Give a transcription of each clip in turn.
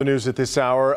The news at this hour,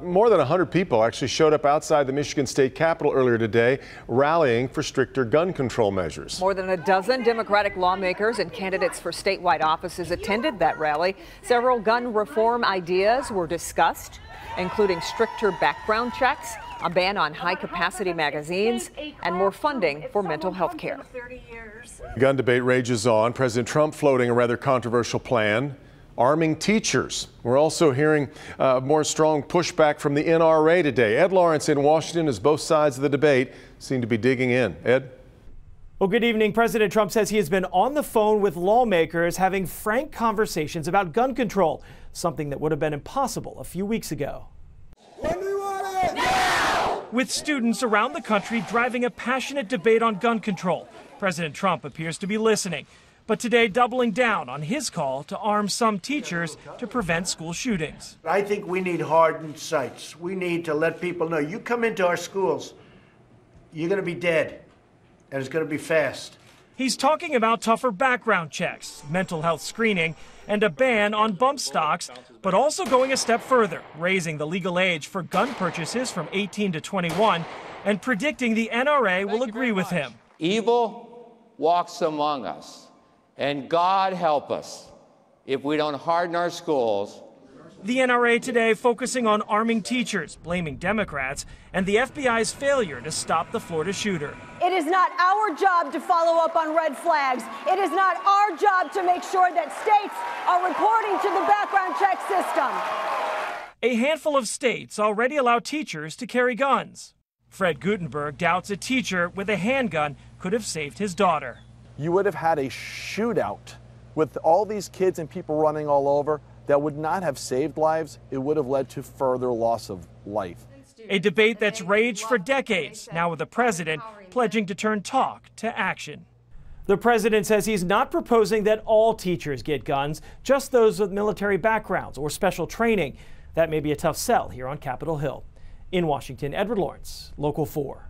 more than 100 people actually showed up outside the Michigan State Capitol earlier today, rallying for stricter gun control measures. More than a dozen Democratic lawmakers and candidates for statewide offices attended that rally. Several gun reform ideas were discussed, including stricter background checks, a ban on high-capacity magazines, and more funding for mental health care. The gun debate rages on. President Trump floating a rather controversial plan. Arming teachers. We're also hearing more strong pushback from the NRA today. Ed Lawrence in Washington as both sides of the debate seem to be digging in. Ed? Well, good evening. President Trump says he has been on the phone with lawmakers having frank conversations about gun control, something that would have been impossible a few weeks ago. When do we want it? Now! With students around the country driving a passionate debate on gun control, President Trump appears to be listening. But today doubling down on his call to arm some teachers to prevent school shootings. I think we need hardened sights. We need to let people know, you come into our schools, you're going to be dead, and it's going to be fast. He's talking about tougher background checks, mental health screening, and a ban on bump stocks, but also going a step further, raising the legal age for gun purchases from 18 to 21, and predicting the NRA will agree with him. Evil walks among us. And God help us if we don't harden our schools. The NRA today focusing on arming teachers, blaming Democrats, and the FBI's failure to stop the Florida shooter. It is not our job to follow up on red flags. It is not our job to make sure that states are reporting to the background check system. A handful of states already allow teachers to carry guns. Fred Gutenberg doubts a teacher with a handgun could have saved his daughter. You would have had a shootout with all these kids and people running all over that would not have saved lives. It would have led to further loss of life. A debate that's raged for decades, now with the president pledging to turn talk to action. The president says he's not proposing that all teachers get guns, just those with military backgrounds or special training. That may be a tough sell here on Capitol Hill. In Washington, Edward Lawrence, Local 4.